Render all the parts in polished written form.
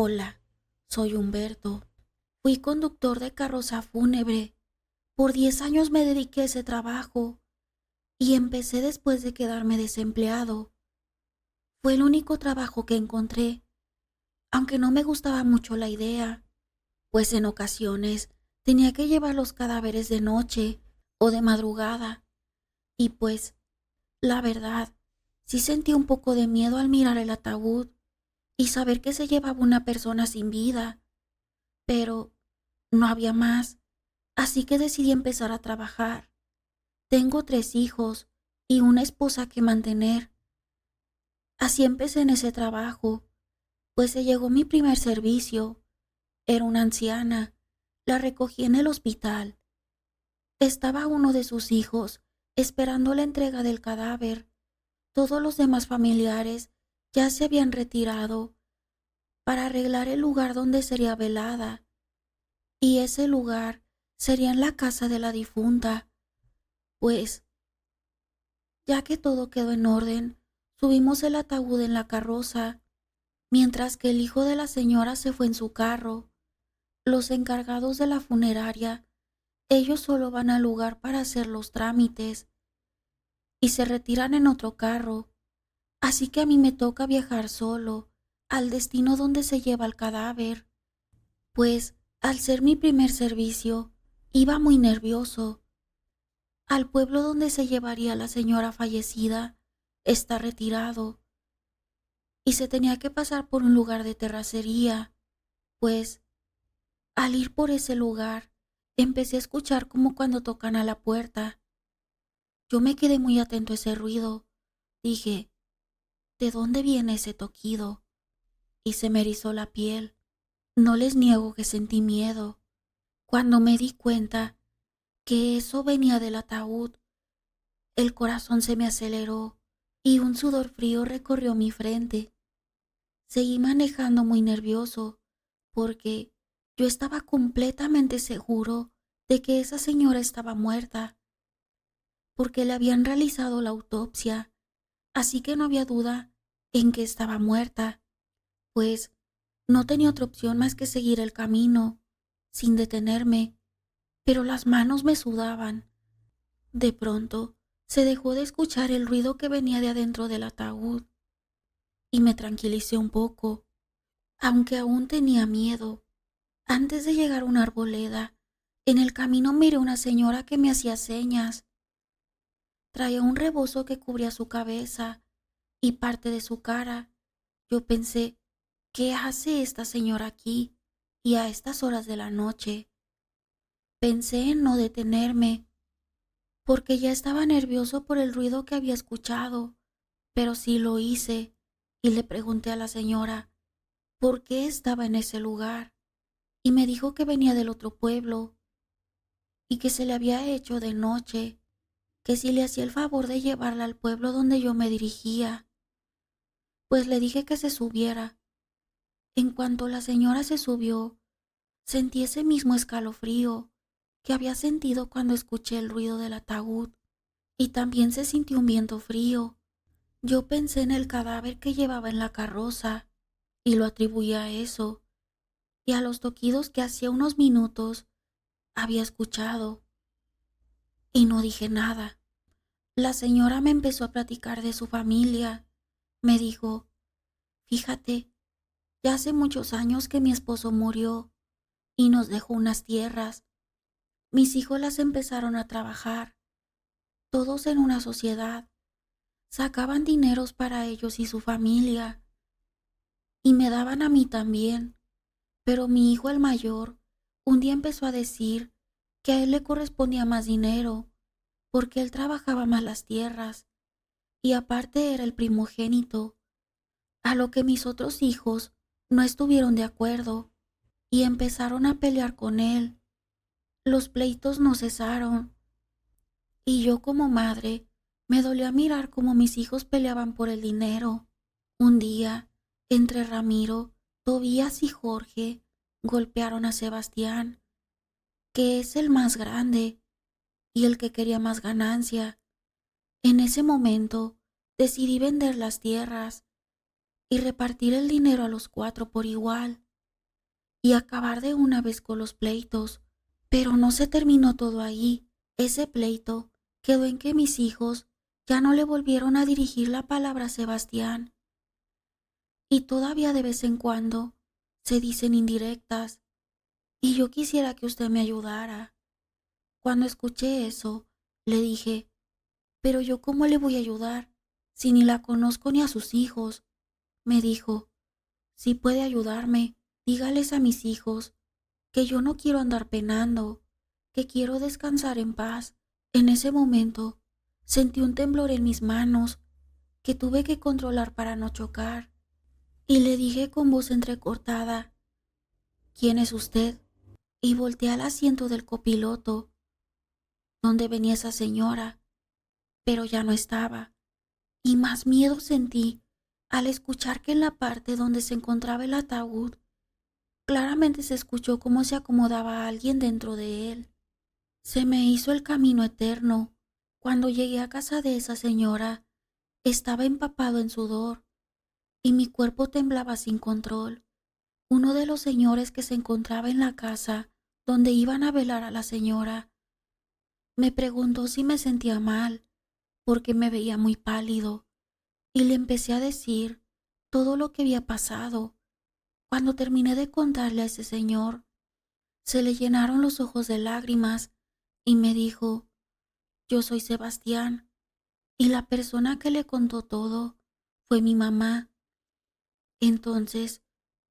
Hola, soy Humberto. Fui conductor de carroza fúnebre. Por 10 años me dediqué a ese trabajo y empecé después de quedarme desempleado. Fue el único trabajo que encontré, aunque no me gustaba mucho la idea, pues en ocasiones tenía que llevar los cadáveres de noche o de madrugada y pues, la verdad, sí sentí un poco de miedo al mirar el ataúd y saber que se llevaba una persona sin vida, pero no había más, así que decidí empezar a trabajar. Tengo 3 hijos y una esposa que mantener. Así empecé en ese trabajo, pues se llegó mi primer servicio. Era una anciana. La recogí en el hospital. Estaba uno de sus hijos esperando la entrega del cadáver. Todos los demás familiares ya se habían retirado para arreglar el lugar donde sería velada, y ese lugar sería en la casa de la difunta. Pues, ya que todo quedó en orden, subimos el ataúd en la carroza, mientras que el hijo de la señora se fue en su carro. Los encargados de la funeraria, ellos solo van al lugar para hacer los trámites y se retiran en otro carro, así que a mí me toca viajar solo al destino donde se lleva el cadáver. Pues, al ser mi primer servicio, iba muy nervioso. Al pueblo donde se llevaría la señora fallecida está retirado y se tenía que pasar por un lugar de terracería. Pues, al ir por ese lugar, empecé a escuchar como cuando tocan a la puerta. Yo me quedé muy atento a ese ruido. Dije, ¿de dónde viene ese toquido? Y se me erizó la piel. No les niego que sentí miedo. Cuando me di cuenta que eso venía del ataúd, el corazón se me aceleró y un sudor frío recorrió mi frente. Seguí manejando muy nervioso porque yo estaba completamente seguro de que esa señora estaba muerta, porque le habían realizado la autopsia, así que no había duda en que estaba muerta, pues no tenía otra opción más que seguir el camino, sin detenerme, pero las manos me sudaban. De pronto, se dejó de escuchar el ruido que venía de adentro del ataúd y me tranquilicé un poco, aunque aún tenía miedo. Antes de llegar a una arboleda, en el camino miré una señora que me hacía señas. Traía un rebozo que cubría su cabeza y parte de su cara. Yo pensé, ¿qué hace esta señora aquí y a estas horas de la noche? Pensé en no detenerme, porque ya estaba nervioso por el ruido que había escuchado, pero sí lo hice y le pregunté a la señora por qué estaba en ese lugar y me dijo que venía del otro pueblo y que se le había hecho de noche, que si le hacía el favor de llevarla al pueblo donde yo me dirigía. Pues le dije que se subiera. En cuanto la señora se subió, sentí ese mismo escalofrío que había sentido cuando escuché el ruido del ataúd, y también se sintió un viento frío. Yo pensé en el cadáver que llevaba en la carroza y lo atribuí a eso y a los toquidos que hacía unos minutos había escuchado, y no dije nada. La señora me empezó a platicar de su familia. Me dijo, fíjate, ya hace muchos años que mi esposo murió y nos dejó unas tierras. Mis hijos las empezaron a trabajar, todos en una sociedad. Sacaban dineros para ellos y su familia, y me daban a mí también. Pero mi hijo el mayor un día empezó a decir que a él le correspondía más dinero, porque él trabajaba más las tierras, y aparte era el primogénito, a lo que mis otros hijos no estuvieron de acuerdo, y empezaron a pelear con él. Los pleitos no cesaron, y yo como madre me dolía mirar cómo mis hijos peleaban por el dinero. Un día, entre Ramiro, Tobías y Jorge, golpearon a Sebastián, que es el más grande y el que quería más ganancia. En ese momento decidí vender las tierras y repartir el dinero a los 4 por igual. y acabar de una vez con los pleitos. Pero no se terminó todo ahí. Ese pleito quedó en que mis hijos ya no le volvieron a dirigir la palabra a Sebastián. Y todavía de vez en cuando se dicen indirectas. Y yo quisiera que usted me ayudara. Cuando escuché eso, le dije, pero yo ¿cómo le voy a ayudar si ni la conozco ni a sus hijos? Me dijo, si puede ayudarme, dígales a mis hijos que yo no quiero andar penando, que quiero descansar en paz. En ese momento sentí un temblor en mis manos que tuve que controlar para no chocar, y le dije con voz entrecortada, ¿quién es usted? Y volteé al asiento del copiloto, donde venía esa señora, pero ya no estaba, y más miedo sentí al escuchar que en la parte donde se encontraba el ataúd, claramente se escuchó cómo se acomodaba alguien dentro de él. Se me hizo el camino eterno. Cuando llegué a casa de esa señora, estaba empapado en sudor y mi cuerpo temblaba sin control. Uno de los señores que se encontraba en la casa donde iban a velar a la señora me preguntó si me sentía mal, porque me veía muy pálido, y le empecé a decir todo lo que había pasado. Cuando terminé de contarle a ese señor, se le llenaron los ojos de lágrimas y me dijo, yo soy Sebastián, y la persona que le contó todo fue mi mamá. Entonces,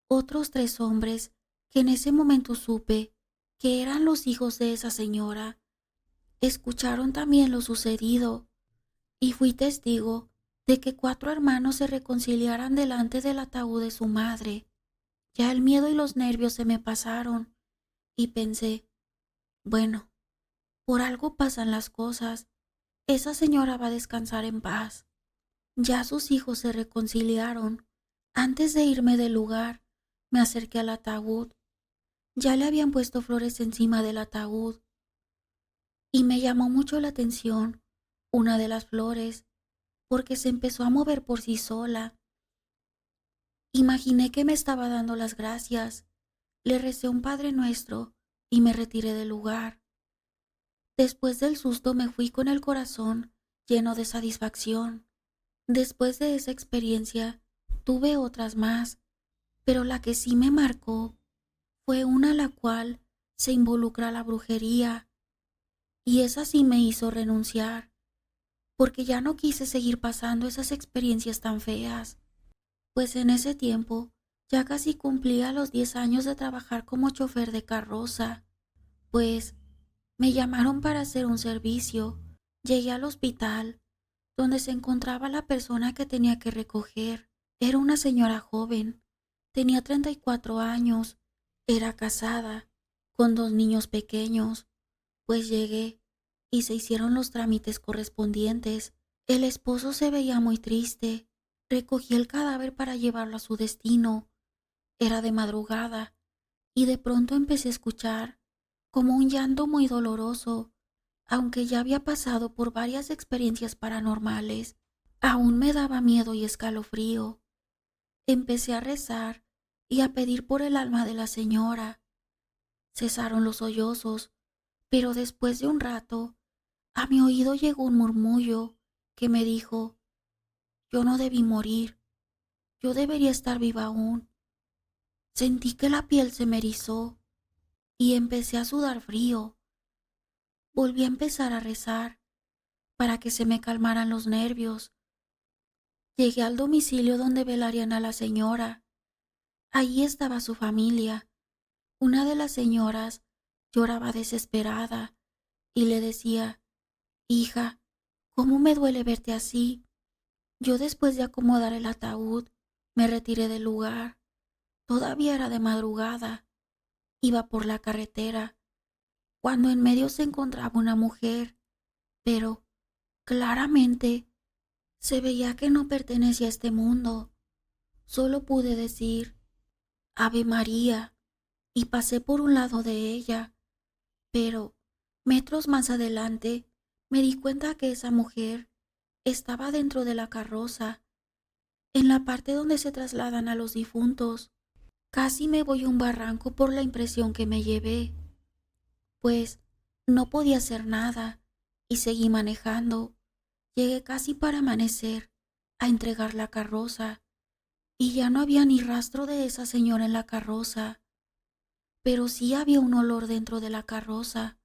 otros 3 hombres, que en ese momento supe que eran los hijos de esa señora, escucharon también lo sucedido, y fui testigo de que 4 hermanos se reconciliaran delante del ataúd de su madre. Ya el miedo y los nervios se me pasaron, y pensé, bueno, por algo pasan las cosas, esa señora va a descansar en paz. Ya sus hijos se reconciliaron. Antes de irme del lugar, me acerqué al ataúd. Ya le habían puesto flores encima del ataúd, y me llamó mucho la atención una de las flores, porque se empezó a mover por sí sola. Imaginé que me estaba dando las gracias. Le recé un Padre Nuestro y me retiré del lugar. Después del susto me fui con el corazón lleno de satisfacción. Después de esa experiencia tuve otras más, pero la que sí me marcó fue una la cual se involucra la brujería, y esa sí me hizo renunciar, porque ya no quise seguir pasando esas experiencias tan feas, pues en ese tiempo ya casi cumplía los 10 años de trabajar como chofer de carroza. Pues me llamaron para hacer un servicio. Llegué al hospital donde se encontraba la persona que tenía que recoger. Era una señora joven, tenía 34 años, era casada, con 2 niños pequeños. Pues llegué y se hicieron los trámites correspondientes. El esposo se veía muy triste. Recogí el cadáver para llevarlo a su destino. Era de madrugada y de pronto empecé a escuchar como un llanto muy doloroso. Aunque ya había pasado por varias experiencias paranormales, aún me daba miedo y escalofrío. Empecé a rezar y a pedir por el alma de la señora. Cesaron los sollozos, pero después de un rato, a mi oído llegó un murmullo que me dijo, yo no debí morir, yo debería estar viva aún. Sentí que la piel se me erizó y empecé a sudar frío. Volví a empezar a rezar para que se me calmaran los nervios. Llegué al domicilio donde velarían a la señora. Allí estaba su familia. Una de las señoras lloraba desesperada y le decía, hija, ¿cómo me duele verte así? Yo, después de acomodar el ataúd, me retiré del lugar. Todavía era de madrugada. Iba por la carretera, cuando en medio se encontraba una mujer, pero claramente se veía que no pertenecía a este mundo. Solo pude decir, Ave María, y pasé por un lado de ella, pero metros más adelante me di cuenta que esa mujer estaba dentro de la carroza, en la parte donde se trasladan a los difuntos. Casi me voy a un barranco por la impresión que me llevé, pues no podía hacer nada y seguí manejando. Llegué casi para amanecer a entregar la carroza y ya no había ni rastro de esa señora en la carroza, pero sí había un olor dentro de la carroza.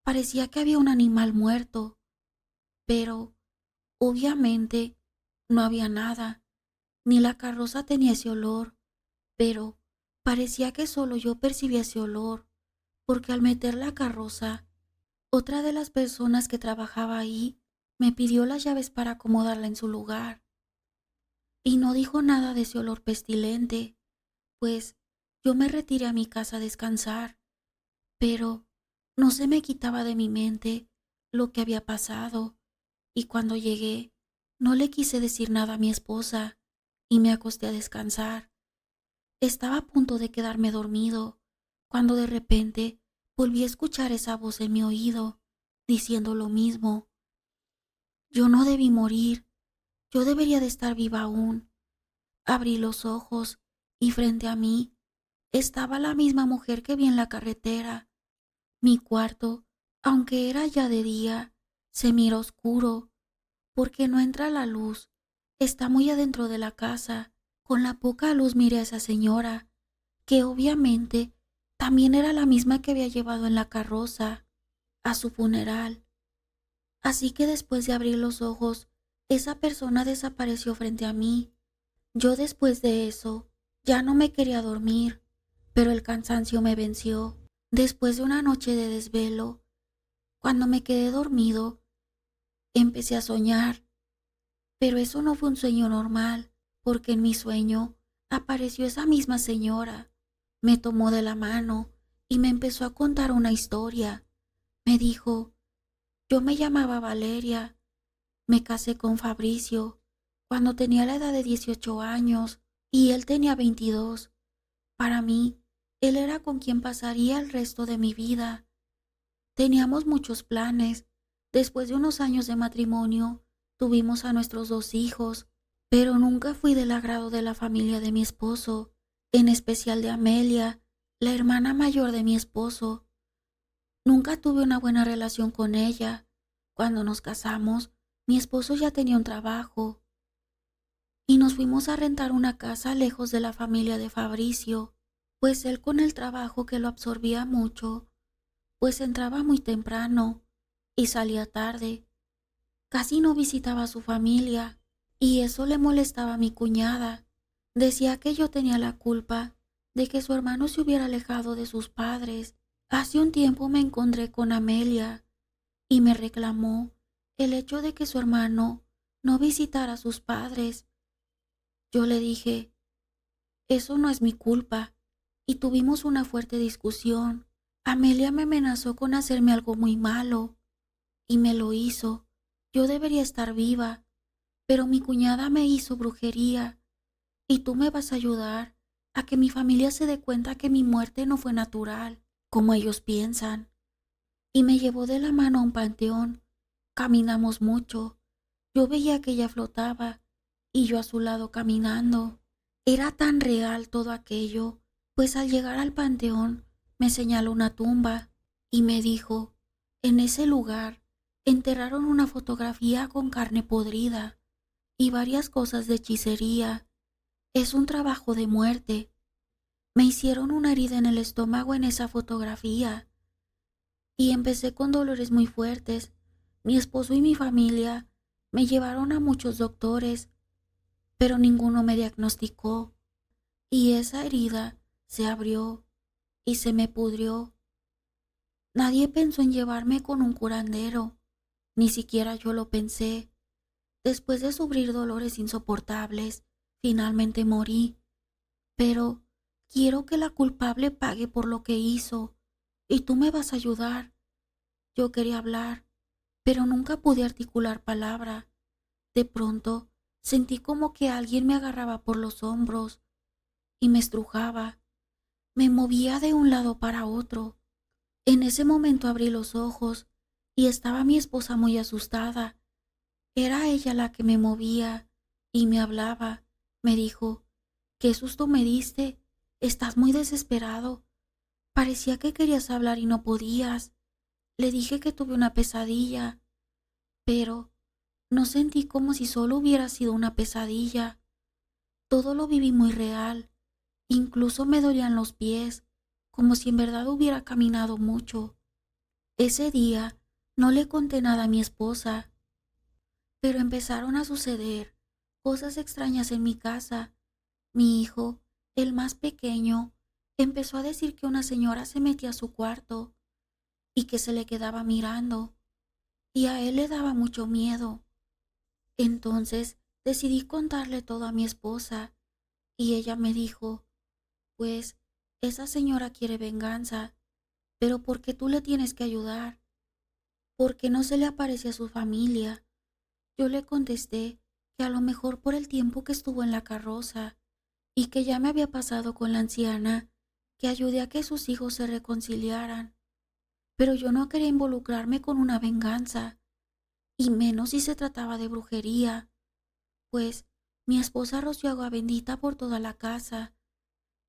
Parecía que había un animal muerto, pero obviamente no había nada, ni la carroza tenía ese olor, pero parecía que solo yo percibía ese olor, porque al meter la carroza, otra de las personas que trabajaba ahí me pidió las llaves para acomodarla en su lugar, y no dijo nada de ese olor pestilente, pues yo me retiré a mi casa a descansar, pero no se me quitaba de mi mente lo que había pasado, y cuando llegué no le quise decir nada a mi esposa y me acosté a descansar. Estaba a punto de quedarme dormido cuando de repente volví a escuchar esa voz en mi oído diciendo lo mismo. Yo no debí morir, yo debería de estar viva aún. Abrí los ojos y frente a mí estaba la misma mujer que vi en la carretera. Mi cuarto, aunque era ya de día, se mira oscuro porque no entra la luz. Está muy adentro de la casa. Con la poca luz miré a esa señora, que obviamente también era la misma que había llevado en la carroza a su funeral. Así que después de abrir los ojos, esa persona desapareció frente a mí. Yo después de eso ya no me quería dormir, pero el cansancio me venció. Después de una noche de desvelo, cuando me quedé dormido, empecé a soñar, pero eso no fue un sueño normal, porque en mi sueño apareció esa misma señora. Me tomó de la mano y me empezó a contar una historia. Me dijo, yo me llamaba Valeria, me casé con Fabricio cuando tenía la edad de 18 años y él tenía 22. Para mí, él era con quien pasaría el resto de mi vida. Teníamos muchos planes. Después de unos años de matrimonio, tuvimos a nuestros 2 hijos, pero nunca fui del agrado de la familia de mi esposo, en especial de Amelia, la hermana mayor de mi esposo. Nunca tuve una buena relación con ella. Cuando nos casamos, mi esposo ya tenía un trabajo y nos fuimos a rentar una casa lejos de la familia de Fabricio, pues él con el trabajo que lo absorbía mucho, pues entraba muy temprano y salía tarde. Casi no visitaba a su familia y eso le molestaba a mi cuñada. Decía que yo tenía la culpa de que su hermano se hubiera alejado de sus padres. Hace un tiempo me encontré con Amelia y me reclamó el hecho de que su hermano no visitara a sus padres. Yo le dije, eso no es mi culpa, y tuvimos una fuerte discusión. Amelia me amenazó con hacerme algo muy malo, y me lo hizo. Yo debería estar viva, pero mi cuñada me hizo brujería, y tú me vas a ayudar a que mi familia se dé cuenta que mi muerte no fue natural, como ellos piensan. Y me llevó de la mano a un panteón. Caminamos mucho. Yo veía que ella flotaba, y yo a su lado caminando. Era tan real todo aquello, pues al llegar al panteón me señaló una tumba y me dijo, en ese lugar enterraron una fotografía con carne podrida y varias cosas de hechicería. Es un trabajo de muerte. Me hicieron una herida en el estómago en esa fotografía y empecé con dolores muy fuertes. Mi esposo y mi familia me llevaron a muchos doctores, pero ninguno me diagnosticó. Y esa herida se abrió y se me pudrió. Nadie pensó en llevarme con un curandero, ni siquiera yo lo pensé. Después de sufrir dolores insoportables, finalmente morí. Pero quiero que la culpable pague por lo que hizo, y tú me vas a ayudar. Yo quería hablar, pero nunca pude articular palabra. De pronto sentí como que alguien me agarraba por los hombros y me estrujaba. Me movía de un lado para otro. En ese momento abrí los ojos y estaba mi esposa muy asustada. Era ella la que me movía y me hablaba. Me dijo, ¿qué susto me diste? estás muy desesperado. Parecía que querías hablar y no podías. Le dije que tuve una pesadilla, pero no sentí como si solo hubiera sido una pesadilla. Todo lo viví muy real. Incluso me dolían los pies, como si en verdad hubiera caminado mucho. Ese día no le conté nada a mi esposa, pero empezaron a suceder cosas extrañas en mi casa. Mi hijo, el más pequeño, empezó a decir que una señora se metía a su cuarto y que se le quedaba mirando, y a él le daba mucho miedo. Entonces decidí contarle todo a mi esposa, y ella me dijo, pues esa señora quiere venganza, pero ¿por qué tú le tienes que ayudar? ¿Por qué no se le aparece a su familia? Yo le contesté que a lo mejor por el tiempo que estuvo en la carroza y que ya me había pasado con la anciana, que ayudé a que sus hijos se reconciliaran. Pero yo no quería involucrarme con una venganza, y menos si se trataba de brujería, pues mi esposa roció agua bendita por toda la casa.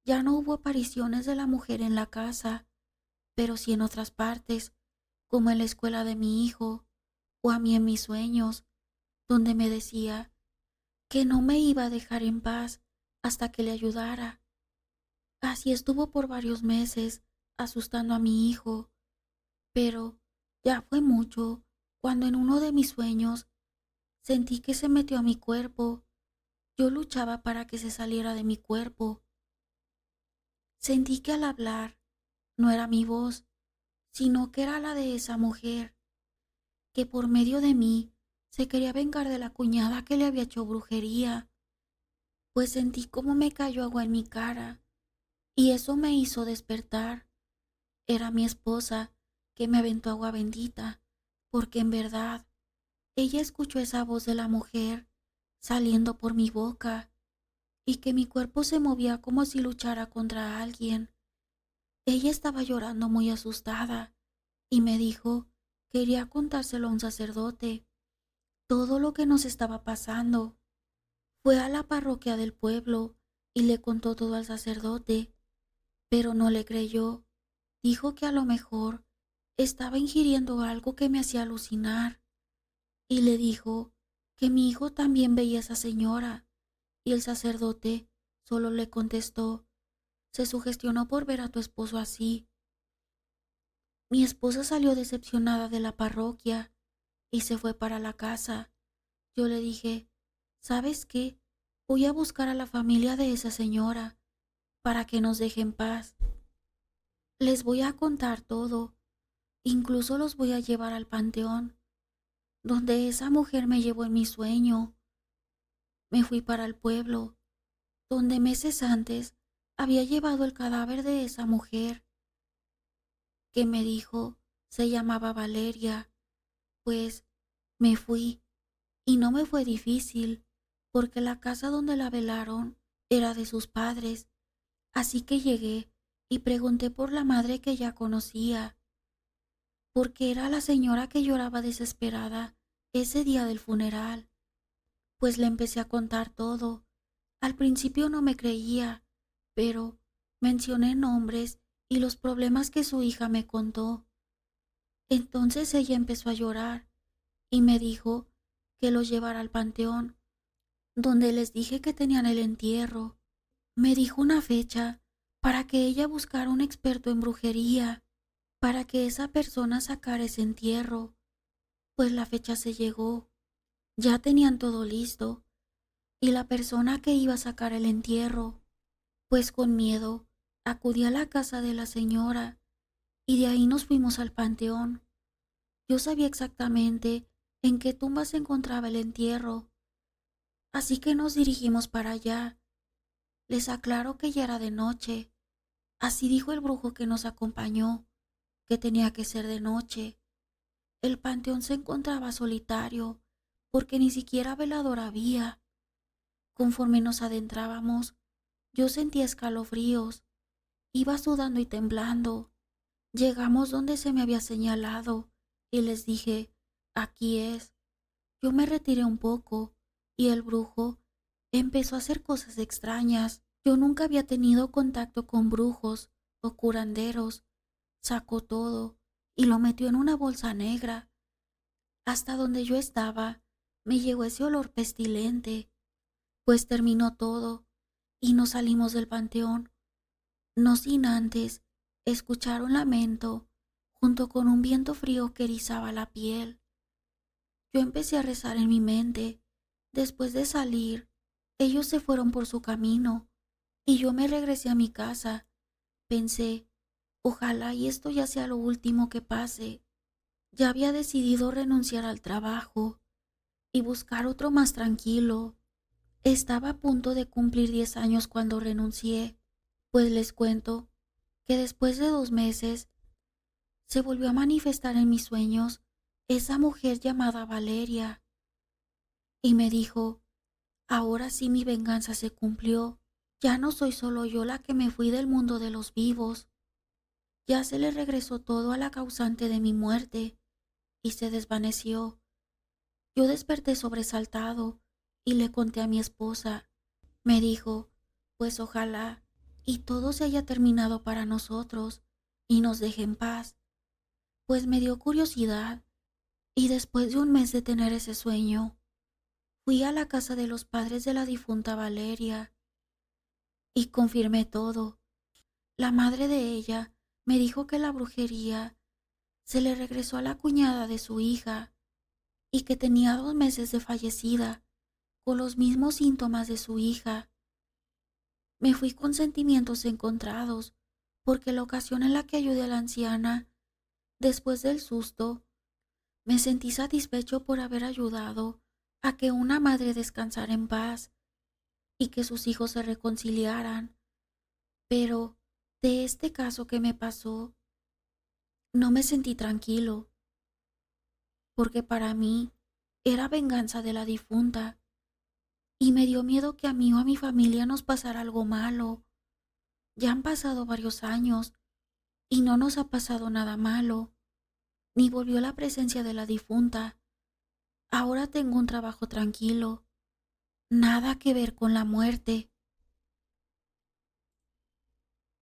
Ya no hubo apariciones de la mujer en la casa, pero sí en otras partes, como en la escuela de mi hijo, o a mí en mis sueños, donde me decía que no me iba a dejar en paz hasta que le ayudara. Así estuvo por varios meses, asustando a mi hijo, pero ya fue mucho cuando en uno de mis sueños sentí que se metió a mi cuerpo. Yo luchaba para que se saliera de mi cuerpo. Sentí que al hablar no era mi voz, sino que era la de esa mujer, que por medio de mí se quería vengar de la cuñada que le había hecho brujería, pues sentí como me cayó agua en mi cara, y eso me hizo despertar. Era mi esposa que me aventó agua bendita, porque en verdad ella escuchó esa voz de la mujer saliendo por mi boca, y que mi cuerpo se movía como si luchara contra alguien. Ella estaba llorando muy asustada y me dijo que iría a contárselo a un sacerdote, todo lo que nos estaba pasando. Fue a la parroquia del pueblo y le contó todo al sacerdote, pero no le creyó. Dijo que a lo mejor estaba ingiriendo algo que me hacía alucinar, y le dijo que mi hijo también veía a esa señora, y el sacerdote solo le contestó, se sugestionó por ver a tu esposo así. Mi esposa salió decepcionada de la parroquia y se fue para la casa. Yo le dije, ¿sabes qué? Voy a buscar a la familia de esa señora para que nos deje en paz. Les voy a contar todo, incluso los voy a llevar al panteón, donde esa mujer me llevó en mi sueño. Me fui para el pueblo, donde meses antes había llevado el cadáver de esa mujer, que me dijo se llamaba Valeria. Pues me fui, y no me fue difícil, porque la casa donde la velaron era de sus padres, así que llegué y pregunté por la madre que ya conocía, porque era la señora que lloraba desesperada ese día del funeral. Pues le empecé a contar todo. Al principio no me creía, pero mencioné nombres y los problemas que su hija me contó. Entonces ella empezó a llorar y me dijo que los llevara al panteón, donde les dije que tenían el entierro. Me dijo una fecha para que ella buscara un experto en brujería, para que esa persona sacara ese entierro. Pues la fecha se llegó, ya tenían todo listo, y la persona que iba a sacar el entierro, pues con miedo, acudí a la casa de la señora, y de ahí nos fuimos al panteón. Yo sabía exactamente en qué tumba se encontraba el entierro, así que nos dirigimos para allá. Les aclaro que ya era de noche. Así dijo el brujo que nos acompañó, que tenía que ser de noche. El panteón se encontraba solitario, porque ni siquiera velador había. Conforme nos adentrábamos, yo sentía escalofríos. Iba sudando y temblando. Llegamos donde se me había señalado y les dije, aquí es. Yo me retiré un poco y el brujo empezó a hacer cosas extrañas. Yo nunca había tenido contacto con brujos o curanderos. Sacó todo y lo metió en una bolsa negra. Hasta donde yo estaba, me llegó ese olor pestilente. Pues terminó todo y nos salimos del panteón, no sin antes escuchar un lamento junto con un viento frío que erizaba la piel. Yo empecé a rezar en mi mente. Después de salir, ellos se fueron por su camino y yo me regresé a mi casa. Pensé, ojalá y esto ya sea lo último que pase. Ya había decidido renunciar al trabajo y buscar otro más tranquilo. Estaba a punto de cumplir 10 años cuando renuncié, pues les cuento que después de 2 meses se volvió a manifestar en mis sueños esa mujer llamada Valeria y me dijo, ahora sí mi venganza se cumplió, ya no soy solo yo la que me fui del mundo de los vivos, ya se le regresó todo a la causante de mi muerte y se desvaneció. Yo desperté sobresaltado y le conté a mi esposa. Me dijo, pues ojalá y todo se haya terminado para nosotros y nos deje en paz, pues me dio curiosidad y después de un mes de tener ese sueño, fui a la casa de los padres de la difunta Valeria y confirmé todo. La madre de ella me dijo que la brujería se le regresó a la cuñada de su hija y que tenía 2 meses de fallecida con los mismos síntomas de su hija. Me fui con sentimientos encontrados, porque la ocasión en la que ayudé a la anciana, después del susto, me sentí satisfecho por haber ayudado a que una madre descansara en paz y que sus hijos se reconciliaran. Pero de este caso que me pasó, no me sentí tranquilo, porque para mí era venganza de la difunta y me dio miedo que a mí o a mi familia nos pasara algo malo. Ya han pasado varios años y no nos ha pasado nada malo, ni volvió la presencia de la difunta. Ahora tengo un trabajo tranquilo, nada que ver con la muerte.